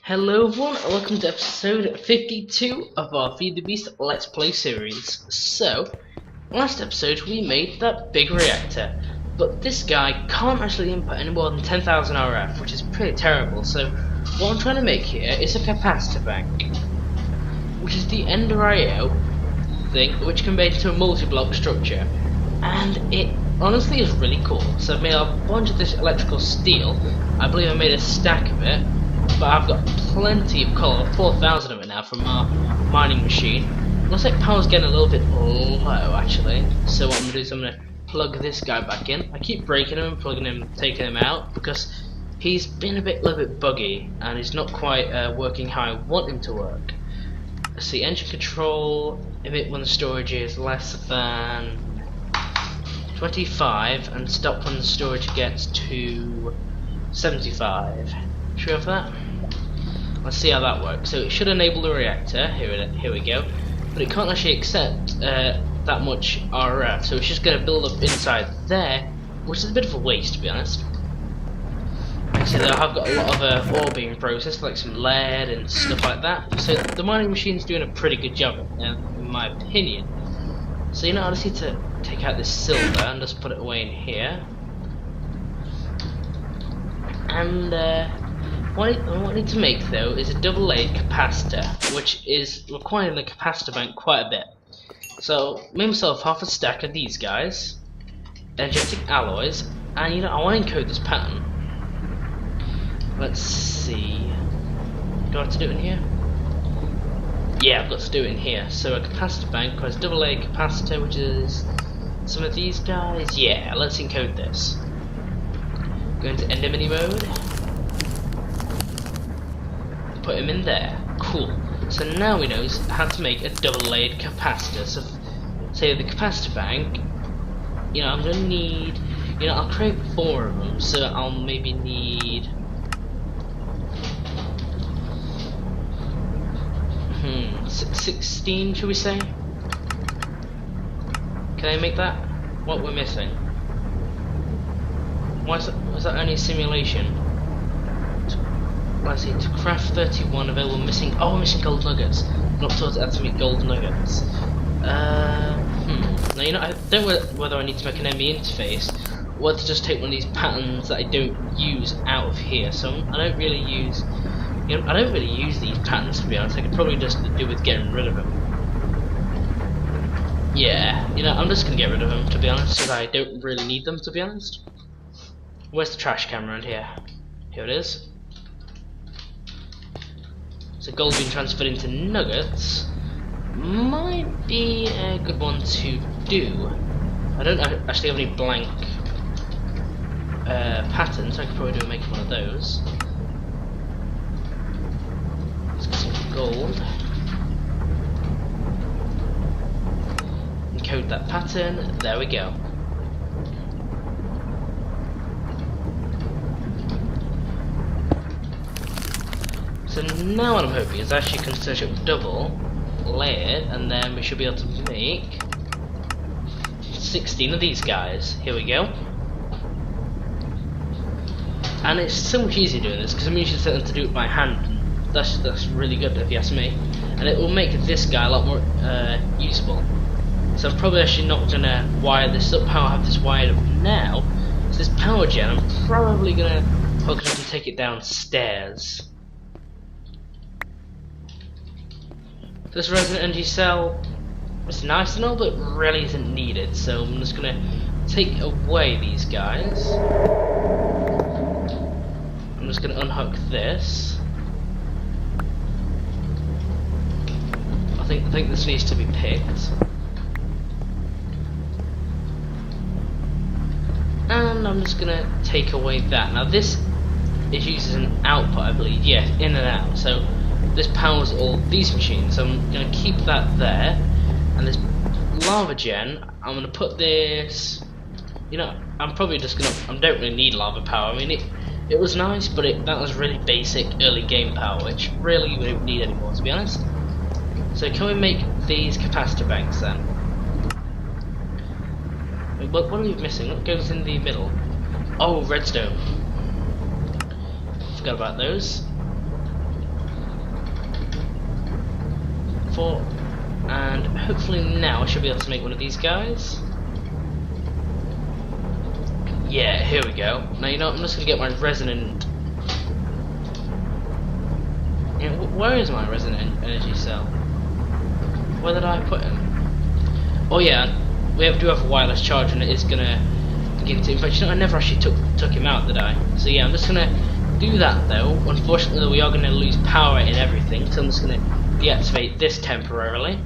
Hello everyone, and welcome to episode 52 of our Feed the Beast Let's Play series. So, last episode we made that big reactor, but this guy can't actually input any more than 10,000 RF, which is pretty terrible. So, what I'm trying to make here is a capacitor bank, which is the Ender IO thing, which can be made into a multi-block structure, and it honestly is really cool. So I've made a bunch of this electrical steel. I believe I made a stack of it, but I've got plenty of coal, 4,000 of it now from our mining machine. Looks like power's getting a little bit low actually, so what I'm going to do is I'm going to plug this guy back in. I keep breaking him, plugging him, taking him out, because he's been a little bit buggy, and he's not quite working how I want him to work. Let's see, engine control, emit when the storage is less than 25, and stop when the storage gets to 75. Should we have that? Let's see how that works. So it should enable the reactor. Here we go. But it can't actually accept that much RF, so it's just going to build up inside there, which is a bit of a waste, to be honest. So I've got a lot of ore being processed, like some lead and stuff like that. So the mining machine's doing a pretty good job, in my opinion. So I just need to take out this silver and just put it away in here. And what I need to make though is a double-laid capacitor, which is requiring the capacitor bank quite a bit. So made myself half a stack of these guys, energetic alloys, and I want to encode this pattern. Let's see. Do I have to do it in here? Yeah, I've got to do it in here. So a capacitor bank requires double-laid capacitor, which is some of these guys. Yeah, let's encode this. Go into enemy mode. Put him in there. Cool. So now we know how to make a double-laid capacitor. So, say the capacitor bank. I'm gonna need. I'll create 4 of them. So I'll maybe need. 16, should we say? Can I make that? What we're missing? Was that only a simulation? Let's see, to craft 31 available, missing. Oh, we're missing gold nuggets. Not told it had to make gold nuggets. Now I don't know whether I need to make an ME interface, or to just take one of these patterns that I don't use out of here. So I don't really use. I don't really use these patterns, to be honest. I could probably just do with getting rid of them. Yeah, I'm just gonna get rid of them, to be honest, because I don't really need them, to be honest. Where's the trash can around here? Here it is. So gold being transferred into nuggets might be a good one to do. I don't actually have any blank patterns, so I could probably do make one of those. Let's get some gold. Encode that pattern. There we go. So now what I'm hoping is actually can search up double layered, and then we should be able to make 16 of these guys. Here we go. And it's so much easier doing this because I'm usually set them to do it by hand. That's really good if you ask me, and it will make this guy a lot more useful. So I'm probably actually not gonna wire this up how I have this wired up now. So this power gen, I'm probably gonna hook it up and take it downstairs. This resonant energy cell is nice and all, but really isn't needed. So I'm just gonna take away these guys. I'm just gonna unhook this. I think this needs to be picked. And I'm just gonna take away that. Now this is used as an output, I believe. Yes, in and out. So this powers all these machines. So I'm gonna keep that there. And this lava gen, I'm gonna put this. I'm probably just gonna. I don't really need lava power. I mean, it was nice, but that was really basic early game power, which really we don't need anymore, to be honest. So can we make these capacitor banks then? What are we missing? What goes in the middle? Oh, redstone. Forgot about those. for, and hopefully now I should be able to make one of these guys. Yeah, here we go. Now you know I'm just gonna get my resonant. Yeah, where is my resonant energy cell? Where did I put him? Oh yeah, we do have a wireless charger, and it is gonna begin to. In fact, you know, I never actually took him out, did I? So yeah, I'm just gonna do that though. Unfortunately, we are gonna lose power in everything, so I'm just gonna deactivate this temporarily.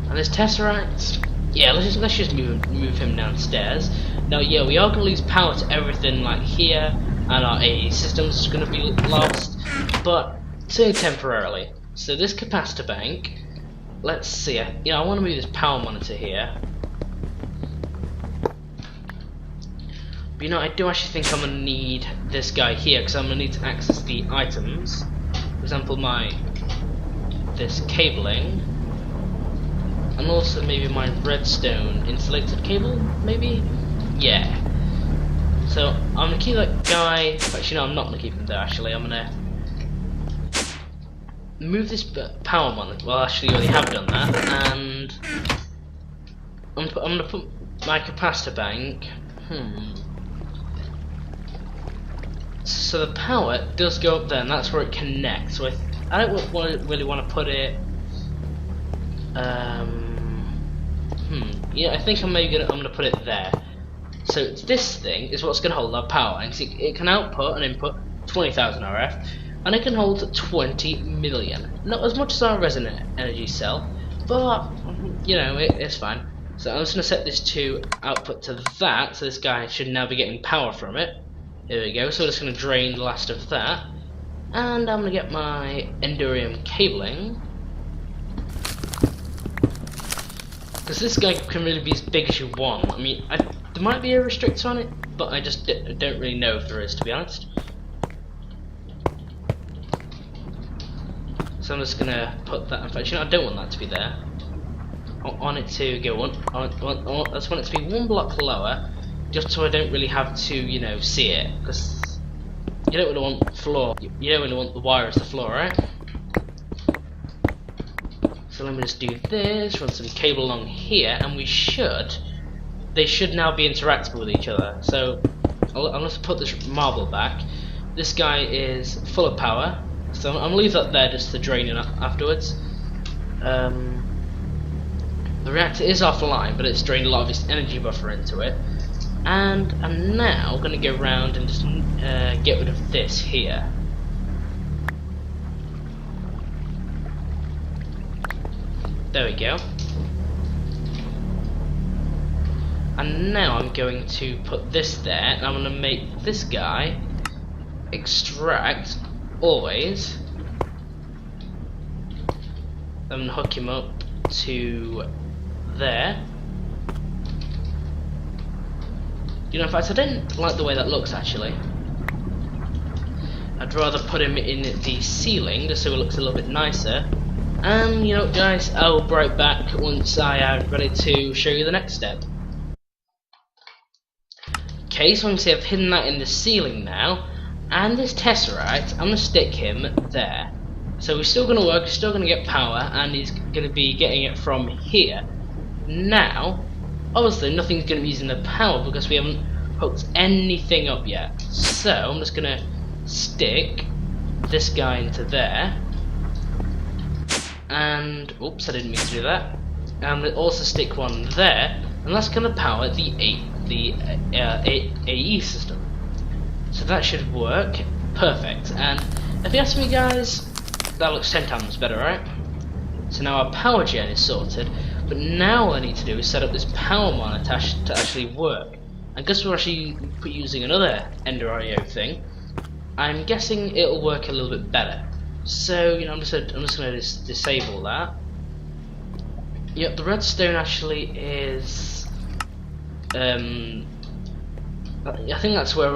And this Tesseract, yeah, let's just move him downstairs. Now, yeah, we are gonna lose power to everything like here, and our AE systems is gonna be lost, but it's only temporarily. So this capacitor bank. Let's see. I want to move this power monitor here. But you know, I do actually think I'm going to need this guy here, because I'm going to need to access the items. For example, this cabling, and also maybe my redstone insulated cable, maybe? Yeah. So I'm going to keep that guy. Actually, no, I'm not going to keep him there. Actually, I'm going to move this power monitor. Well, actually, I already have done that, and I'm gonna put my capacitor bank. So the power does go up there, and that's where it connects. So I don't really want to put it. Yeah, I think I'm gonna put it there. So this thing is what's gonna hold our power, and it can output and input 20,000 RF. And it can hold 20 million. Not as much as our resonant energy cell, but you know, it's fine. So I'm just going to set this to output to that, so this guy should now be getting power from it. Here we go. So we're just going to drain the last of that, and I'm going to get my endurium cabling, because this guy can really be as big as you want. I mean, there might be a restrictor on it, but I just don't really know if there is, to be honest. So I'm just gonna put that. In fact, you know, I don't want that to be there. I want it to go on. I just want it to be one block lower, just so I don't really have to, you know, see it, because you don't really want the floor. You don't really want the wire as the floor, right? So let me just do this. Run some cable along here, and they should now be interactable with each other. So I'll just put this marble back. This guy is full of power. So I'm gonna leave that there just to drain it afterwards. The reactor is offline, but it's drained a lot of its energy buffer into it. And I'm now gonna go around and just get rid of this here. There we go. And now I'm going to put this there, and I'm gonna make this guy extract. Always. I'm gonna hook him up to there. You know, in fact, I don't like the way that looks actually. I'd rather put him in the ceiling just so it looks a little bit nicer. And you know, guys, I'll be right back once I am ready to show you the next step. Okay, so I'm gonna say I've hidden that in the ceiling now. And this Tesseract, I'm going to stick him there. So we're still going to work, we're still going to get power, and he's going to be getting it from here. Now, obviously nothing's going to be using the power because we haven't hooked anything up yet. So I'm just going to stick this guy into there. And, oops, I didn't mean to do that. And we'll also stick one there, and that's going to power the AE system. So that should work perfect, and if you ask me, guys, that looks 10 times better, right? So now our power gen is sorted, but now all I need to do is set up this power monitor to actually work. I guess we're actually using another Ender IO thing. I'm guessing it'll work a little bit better. So you know, I'm just going to disable that. Yep, the redstone actually is. I think that's where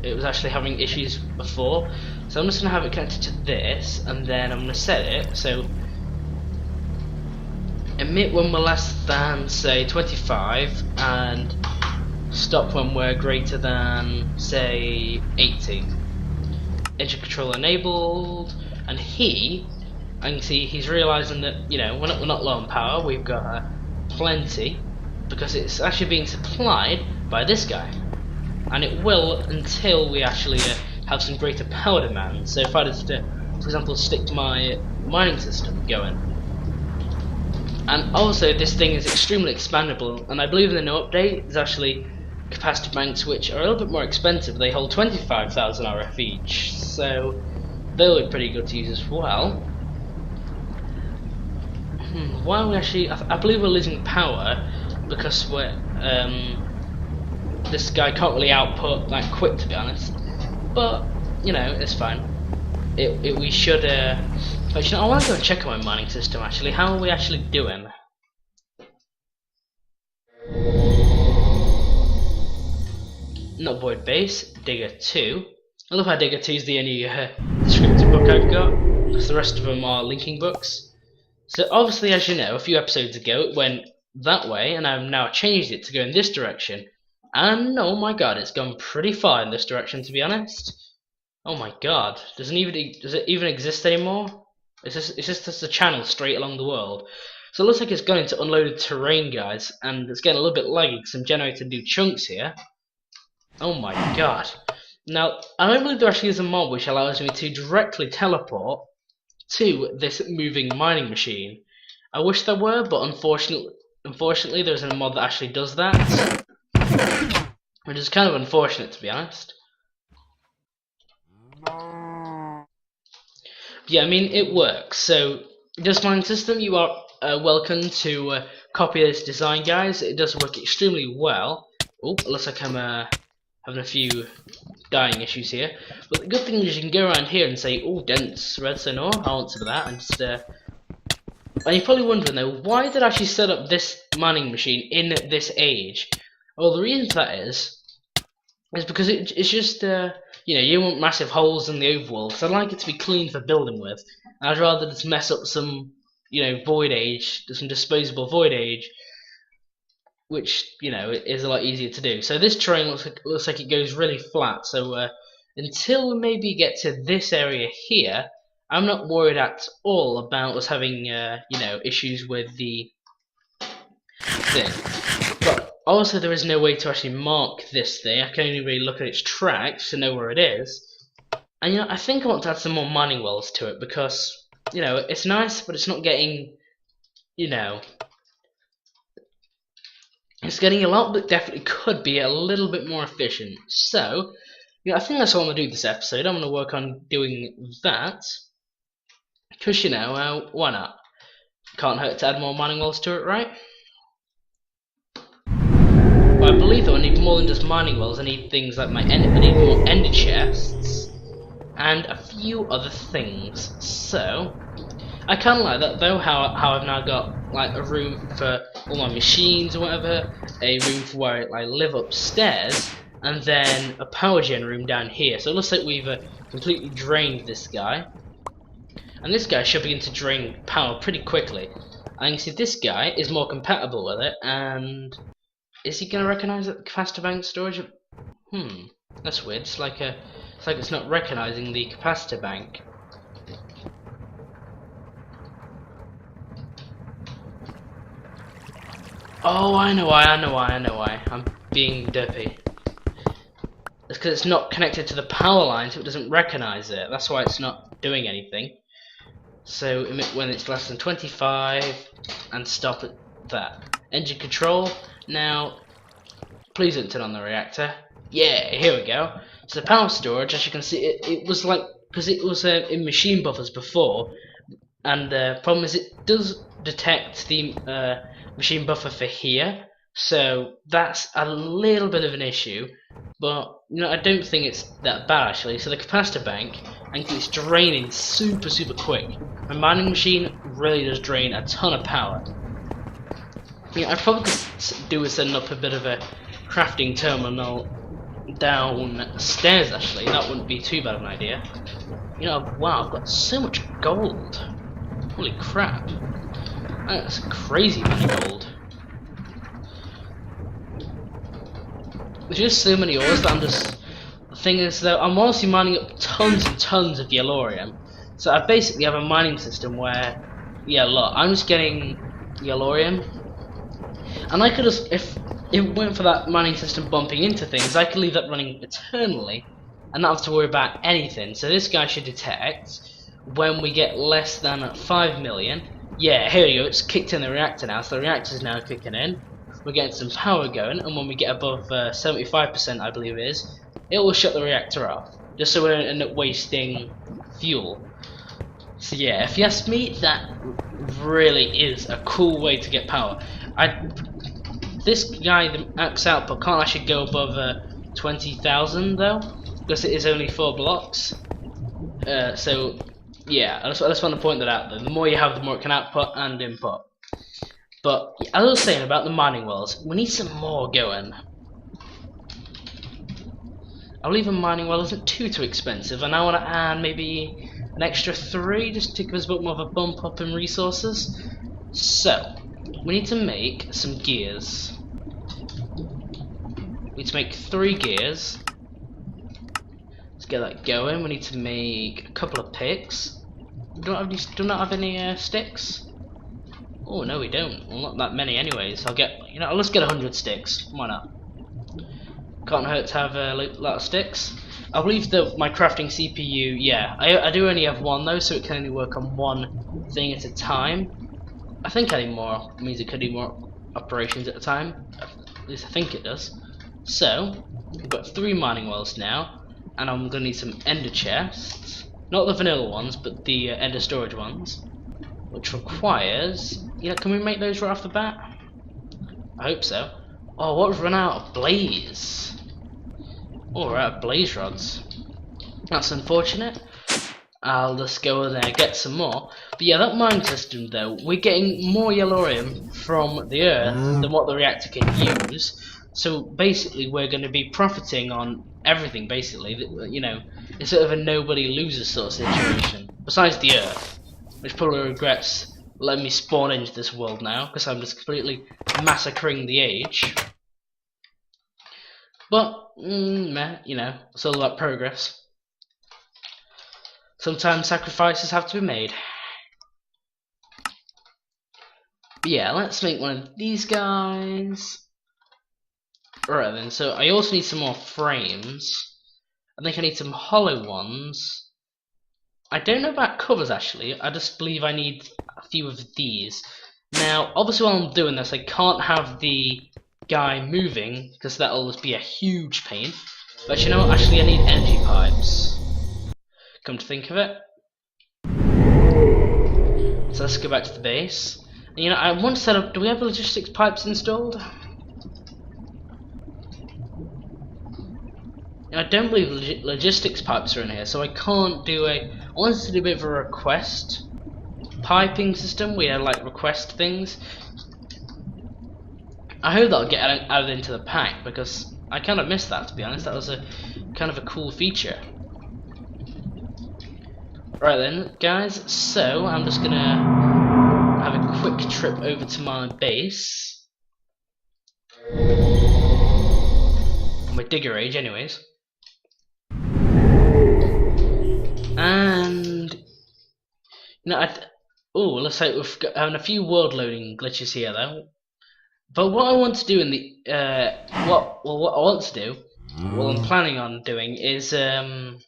it was actually having issues before. So I'm just going to have it connected to this, and then I'm going to set it so emit when we're less than, say, 25, and stop when we're greater than, say, 80. Engine control enabled, and he And you can see he's realising that, you know, we're not low on power, we've got plenty, because it's actually being supplied by this guy. And it will until we actually have some greater power demand. So if I just, for example, stick my mining system going. And also this thing is extremely expandable, and I believe in the new update there's actually capacitor banks which are a little bit more expensive. They hold 25,000 RF each, so they'll be pretty good to use as well. Why are we actually... I believe we're losing power because we're... this guy can't really output that quick, to be honest. But, you know, it's fine. We should... Actually, I want to go and check on my mining system, actually. How are we actually doing? Not Void Base, Digger 2. I love how Digger 2 is the only descriptive book I've got, because the rest of them are linking books. So obviously, as you know, a few episodes ago it went that way, and I've now changed it to go in this direction. And oh my god, it's gone pretty far in this direction, to be honest. Oh my god, does it even exist anymore? It's just a channel straight along the world. So it looks like it's gone into unloaded terrain, guys, and it's getting a little bit laggy because I'm generating new chunks here. Oh my god. Now, I don't believe there actually is a mod which allows me to directly teleport to this moving mining machine. I wish there were, but unfortunately there isn't a mod that actually does that. Which is kind of unfortunate, to be honest. Yeah, I mean, it works. So, this mining system, you are welcome to copy this design, guys. It does work extremely well. Oh, it looks like I'm having a few dying issues here. But the good thing is you can go around here and say, oh, dense redstone ore, I'll answer to that. And just, and you're probably wondering though, why did I actually set up this mining machine in this age? Well, the reason for that is because it's just, you know, you want massive holes in the overworld, so I'd like it to be clean for building with. I'd rather just mess up some, you know, void age, some disposable void age, which, you know, is a lot easier to do. So this terrain looks like it goes really flat, so until we maybe get to this area here, I'm not worried at all about us having, you know, issues with the thing. But also there is no way to actually mark this thing. I can only really look at its tracks to know where it is. And, you know, I think I want to add some more mining wells to it because, you know, it's nice, but it's not getting, you know... It's getting a lot, but definitely could be a little bit more efficient. So, you know, I think that's what I'm going to do this episode. I'm going to work on doing that. Because, you know, why not? Can't hurt to add more mining wells to it, right? But I believe though I need more than just mining wells. I need things like I need more ender chests. And a few other things. So, I kind of like that though, how I've now got like a room for all my machines or whatever, a room for where I live upstairs, and then a power gen room down here. So it looks like we've completely drained this guy, and this guy should begin to drain power pretty quickly. And you can see this guy is more compatible with it, and is he going to recognise that capacitor bank storage? That's weird. It's like it's not recognising the capacitor bank. Oh, I know why. I'm being derpy. It's because it's not connected to the power line, so it doesn't recognise it. That's why it's not doing anything. So emit when it's less than 25, and stop at that. Engine control. Now, please don't turn on the reactor. Yeah, here we go. So the power storage, as you can see, it was like, because it was in machine buffers before, and the problem is it does detect the machine buffer for here, so that's a little bit of an issue, but you know, I don't think it's that bad actually. So the capacitor bank, and it's draining super quick. My mining machine really does drain a ton of power. Yeah, I probably could do with setting up a bit of a crafting terminal downstairs actually. That wouldn't be too bad of an idea. You know, wow, I've got so much gold. Holy crap. That's crazy amount of gold. There's just so many ores that I'm just... The thing is though, I'm honestly mining up tons and tons of yellorium. So I basically have a mining system where, yeah, look, I'm just getting yellorium, and I could just, if it weren't for that mining system bumping into things, I could leave that running eternally and not have to worry about anything. So this guy should detect when we get less than 5 million. Yeah, here you go, it's kicked in the reactor now, so the reactor's now kicking in. We're getting some power going, and when we get above 75%, I believe it is, it will shut the reactor off, just so we don't end up wasting fuel. So yeah, if you ask me, that really is a cool way to get power. This guy, the max output, can't actually go above 20,000 though, because it is only 4 blocks. So yeah, I just want to point that out though. The more you have, the more it can output and input. But as I was saying about the mining wells, we need some more going. I believe a mining well isn't too expensive, and I want to add maybe an extra 3 just to give us a bit more of a bump up in resources. So we need to make some gears. We need to make 3 gears. Let's get that going. We need to make a couple of picks. Do not have any sticks. Oh no, we don't. Well, not that many, anyways. Let's get 100 sticks. Why not? Can't hurt to have a lot of sticks. I believe that my crafting CPU, yeah, I do only have 1 though, so it can only work on 1 thing at a time. I think adding more means it could do more operations at a time. At least I think it does. So we've got 3 mining wells now, and I'm gonna need some ender chests, not the vanilla ones, but the ender storage ones, which requires. Can we make those right off the bat? I hope so. Oh, what? We've run out of blaze. Oh, we're out of blaze rods. That's unfortunate. I'll just go in there get some more. But yeah, that mine system though, we're getting more yellorium from the earth than what the reactor can use. So basically we're going to be profiting on everything basically. It's sort of a nobody loses sort of situation. Besides the earth, which probably regrets letting me spawn into this world now, because I'm just completely massacring the age. But, it's all about progress. Sometimes sacrifices have to be made. But yeah, let's make one of these guys. Alright then, so I also need some more frames. I think I need some hollow ones. I don't know about covers actually, I just believe I need a few of these. Now, obviously while I'm doing this, I can't have the guy moving, because that'll just be a huge pain. But you know what, actually I need energy pipes. Come to think of it. So let's go back to the base. And, I want to set up, do we have logistics pipes installed? I don't believe logistics pipes are in here, so I can't do I wanted to do a bit of a request piping system where like request things. I hope that'll get added into the pack, because I kind of missed that, to be honest. That was a kind of a cool feature. Right then, guys, so I'm just gonna have a quick trip over to my base. My digger age, anyways. And looks like we've got having a few world loading glitches here though. But what I want to do in the what I want to do, what I'm planning on doing is I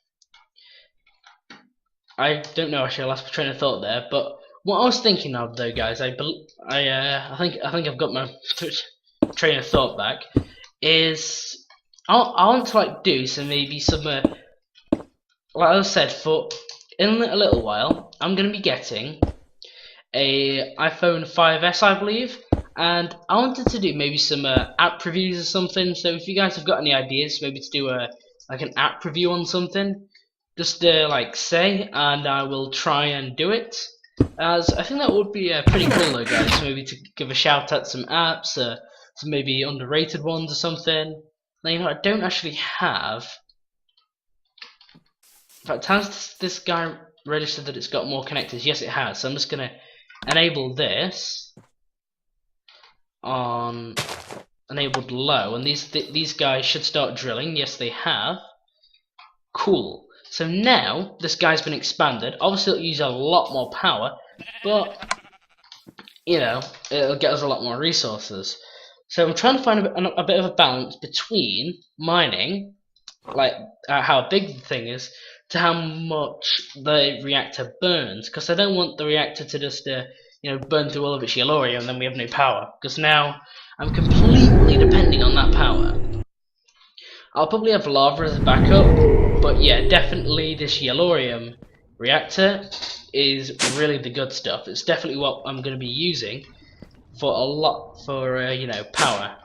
don't know, actually I lost my train of thought there. But what I was thinking of though, guys, I think I've got my train of thought back. Is I want to like do maybe some like I said, in a little while I'm gonna be getting a iPhone 5S, I believe, and I wanted to do maybe some app reviews or something. So if you guys have got any ideas, maybe to do like an app review on something, just like say, and I will try and do it. As I think that would be pretty cool though, guys. Maybe to give a shout out to some apps, some maybe underrated ones or something. Now, I don't actually have. In fact, has this guy registered that it's got more connectors? Yes, it has. So I'm just gonna enable this on enabled low, and these guys should start drilling. Yes, they have. Cool. So now this guy's been expanded. Obviously it'll use a lot more power, but you know, it'll get us a lot more resources. So I'm trying to find a bit of a balance between mining, like how big the thing is, to how much the reactor burns, because I don't want the reactor to just burn through all of its yellorium and then we have no power, because now I'm completely depending on that power. I'll probably have lava as a backup, but yeah, definitely this yellorium reactor is really the good stuff. It's definitely what I'm going to be using for power,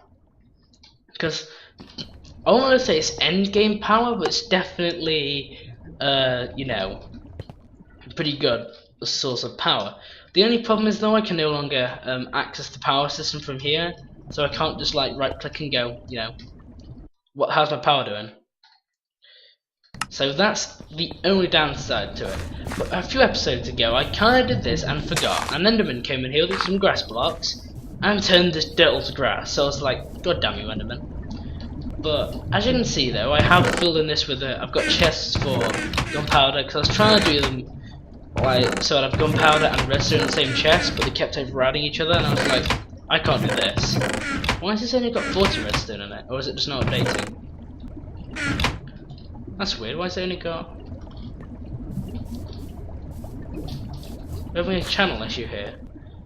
because I don't want to say it's end game power, but it's definitely pretty good source of power. The only problem is though I can no longer access the power system from here, so I can't just like right click and go, how's my power doing? So that's the only downside to it. But a few episodes ago I kinda did this and forgot. An Enderman came in here with some grass blocks and turned this dirt to grass. So I was like, God damn you, Enderman. But as you can see though, I have filled in this with I've got chests for gunpowder, because I was trying to do them like so I'd have gunpowder and redstone in the same chest, but they kept overriding each other, and I was like, I can't do this. Why has this only got 40 redstone in it? Or is it just not updating? That's weird, why has it only got... We're having a channel issue here.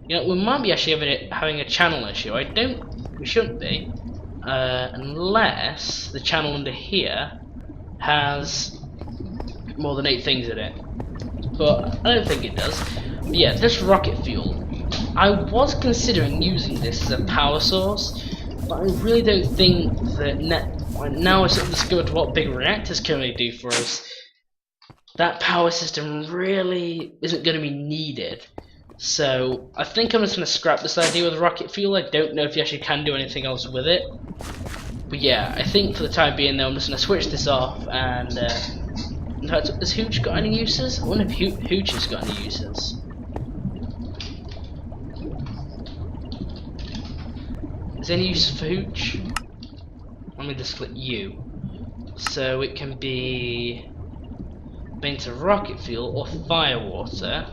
We might be actually having a channel issue. We shouldn't be. Unless the channel under here has more than 8 things in it. But I don't think it does. But yeah, this rocket fuel, I was considering using this as a power source, but I really don't think that now I sort of discovered what big reactors can really do for us, that power system really isn't going to be needed. So I think I'm just going to scrap this idea with rocket fuel. I don't know if you actually can do anything else with it. But yeah, I think for the time being though, I'm just going to switch this off. And in fact, has Hooch got any uses? I wonder if Hooch has got any uses. Is there any use for Hooch? Let me just click U. So it can be made into rocket fuel or firewater.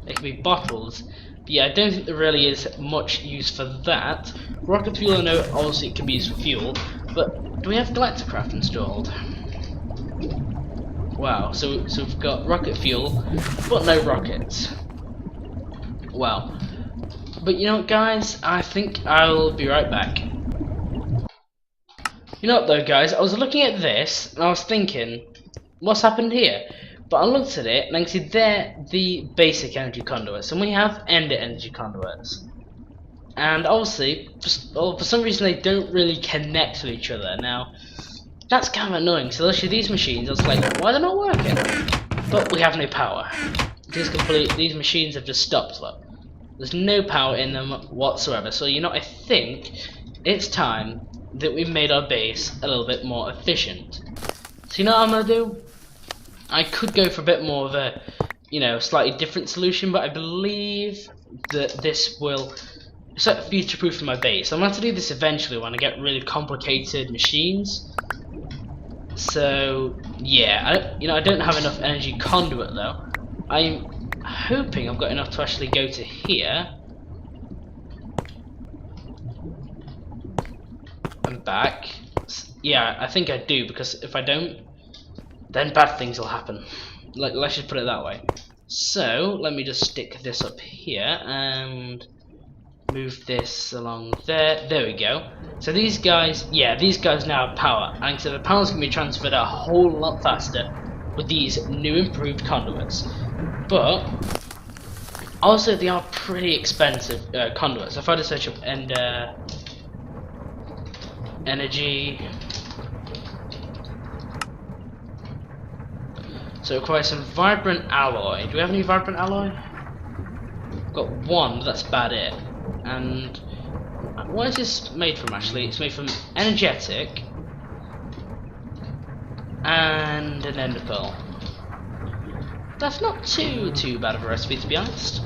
It can be bottles. But yeah, I don't think there really is much use for that. Rocket fuel, I know obviously it can be used for fuel, but do we have Galacticraft installed? Wow, so we've got rocket fuel, but no rockets. Wow. But you know what, guys? I think I'll be right back. You know what though, guys? I was looking at this and I was thinking, what's happened here? But I looked at it and I can see they're the basic energy conduits, and we have ender energy conduits. And obviously, for some reason, they don't really connect to each other. Now, that's kind of annoying. So literally, these machines, I was like, why are they not working? But we have no power. These machines have just stopped. Look, there's no power in them whatsoever. So I think it's time that we made our base a little bit more efficient. So you know what I'm gonna do? I could go for a bit more of a, slightly different solution, but I believe that this will future-proof my base. I'm gonna have to do this eventually when I get really complicated machines. So yeah, I don't have enough energy conduit though. I'm hoping I've got enough to actually go to here and back. Yeah, I think I do, because if I don't, then bad things will happen. Let's just put it that way. So let me just stick this up here and move this along there. There we go. So these guys, these guys now have power, and so the power's gonna be transferred a whole lot faster with these new improved conduits. But also they are pretty expensive conduits. If I just search up energy. So it requires some vibrant alloy. Do we have any vibrant alloy? I've got one, but that's about it. And what is this made from actually? It's made from energetic and an ender pearl. That's not too bad of a recipe, to be honest.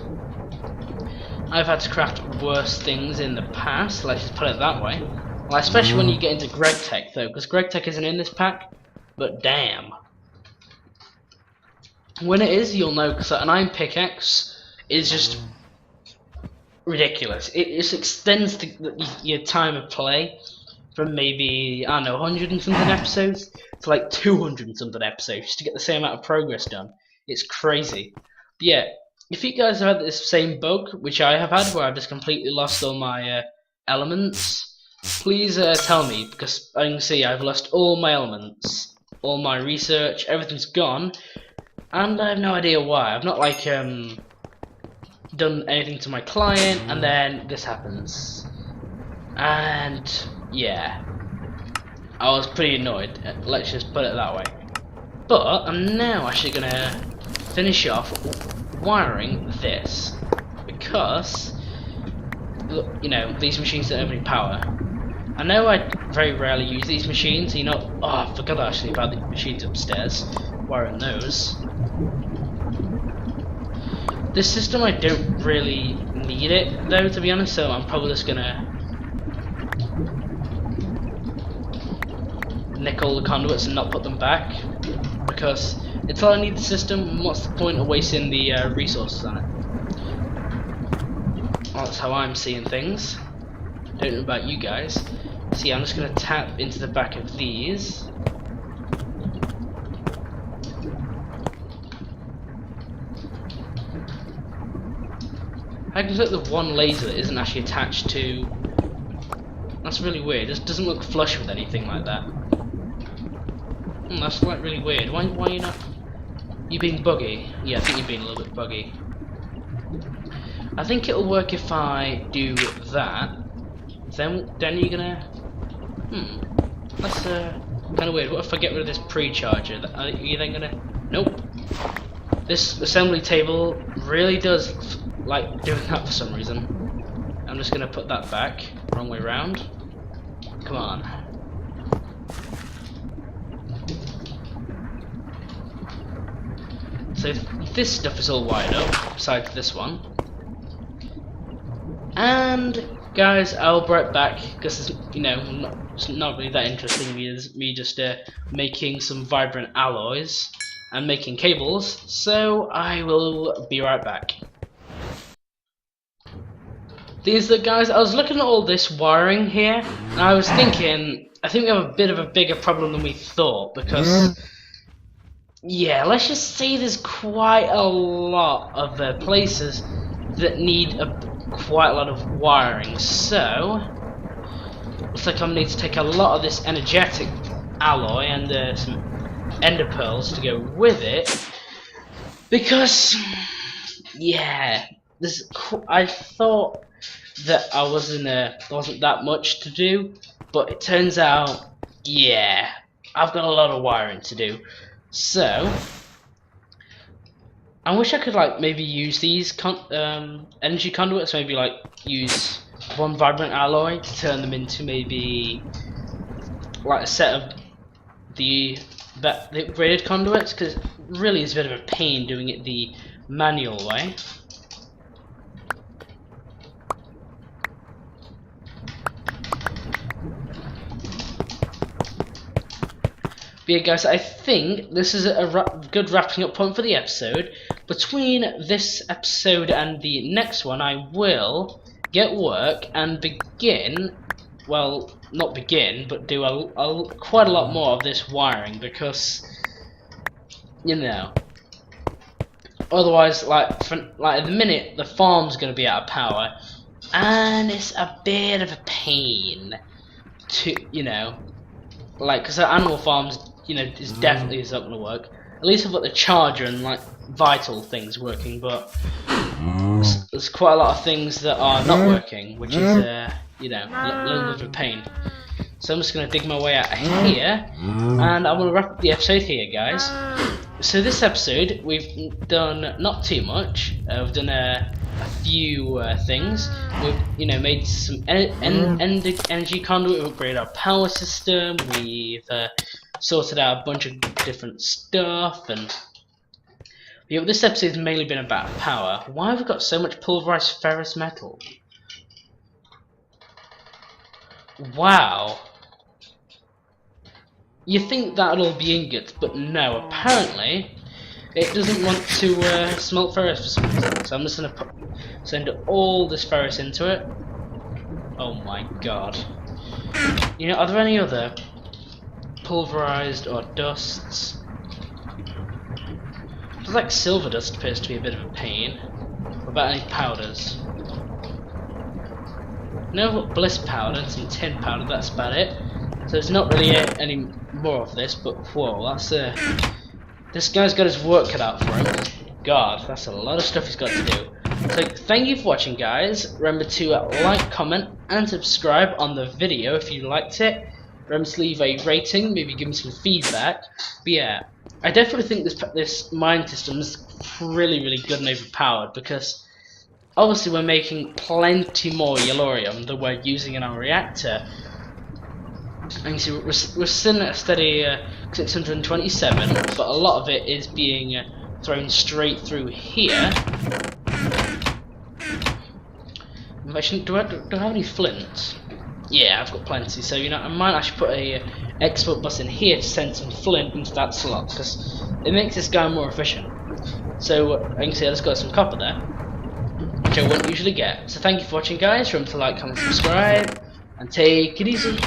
I've had to craft worse things in the past, let's just put it that way. Well, especially when you get into Greg Tech though, because Greg Tech isn't in this pack, but damn. When it is, you'll know, because an iron pickaxe is just ridiculous. It just extends your time of play from maybe, I don't know, 100 and something episodes to like 200 and something episodes just to get the same amount of progress done. It's crazy. But yeah, if you guys have had this same bug, which I have had, where I've just completely lost all my elements, please tell me, because I can see I've lost all my elements, all my research, everything's gone, and I have no idea why. I've not like done anything to my client, and then this happens. And yeah, I was pretty annoyed, let's just put it that way. But I'm now actually gonna finish off wiring this, because look, you know, these machines don't have any power. I know I very rarely use these machines, you know. Oh, I forgot actually about the machines upstairs, wiring those. This system, I don't really need it though, to be honest, so I'm probably just gonna nick all the conduits and not put them back, because until I need the system, what's the point of wasting the resources on it? Well, that's how I'm seeing things. Don't know about you guys. See, I'm just gonna tap into the back of these. I can click the one laser that isn't actually attached to. That's really weird. It doesn't look flush with anything like that. That's like really weird. Why are you not? You being buggy? Yeah, I think you're being a little bit buggy. I think it'll work if I do that. Then you're gonna. That's kind of weird. What if I get rid of this pre-charger? Are you then gonna? Nope. This assembly table really does like doing that for some reason. I'm just gonna put that back, wrong way round. Come on. So this stuff is all wired up, besides this one. And guys, I'll be right back, because you know, it's not really that interesting. Me just making some vibrant alloys and making cables. So I will be right back. Guys, I was looking at all this wiring here, and I was thinking, I think we have a bit of a bigger problem than we thought, because yeah, let's just say there's quite a lot of places that need quite a lot of wiring. So looks like I'm gonna need to take a lot of this energetic alloy and some ender pearls to go with it, because yeah, I thought that there wasn't that much to do, but it turns out, yeah, I've got a lot of wiring to do. So I wish I could like maybe use these energy conduits, maybe like use one vibrant alloy to turn them into maybe like a set of the upgraded conduits, because it really is a bit of a pain doing it the manual way. But yeah, guys, I think this is a good wrapping up point for the episode. Between this episode and the next one, I will get work and begin, well, not begin, but do quite a lot more of this wiring, because, you know, otherwise, like at the minute, the farm's going to be out of power, and it's a bit of a pain to, you know, like, because animal farms, you know, is definitely not going to work. At least I've got the charger and like vital things working, but there's quite a lot of things that are not working, which is you know, a little bit of a pain. So I'm just going to dig my way out of here, and I'm going to wrap up the episode here, guys. So this episode we've done not too much. We've done a few things. We've, you know, made some energy conduit. We've upgraded our power system. We've sorted out a bunch of different stuff, and yeah, this episode's mainly been about power. Why have we got so much pulverized ferrous metal? Wow. You think that'll all be ingots, but no, apparently it doesn't want to smelt ferrous for some reason. So I'm just gonna send all this ferrous into it. Oh my god. You know, are there any other pulverized or dusts? It's like silver dust appears to be a bit of a pain. What about any powders? No bliss powder and some tin powder, that's about it. So there's not really any more of this, but whoa, that's this guy's got his work cut out for him. God, that's a lot of stuff he's got to do. So thank you for watching, guys. Remember to like, comment and subscribe on the video if you liked it. Remember to leave a rating, maybe give me some feedback. But yeah, I definitely think this mine system is really good and overpowered, because obviously we're making plenty more yellorium than we're using in our reactor. And you see, we're sitting at a steady 627, but a lot of it is being thrown straight through here. Do I have any flint? Yeah, I've got plenty. So you know, I might actually put a export bus in here to send some flint into that slot, because it makes this guy more efficient. So I can see I just got some copper there, which I wouldn't usually get. So thank you for watching, guys. Remember to like, comment, subscribe, and take it easy.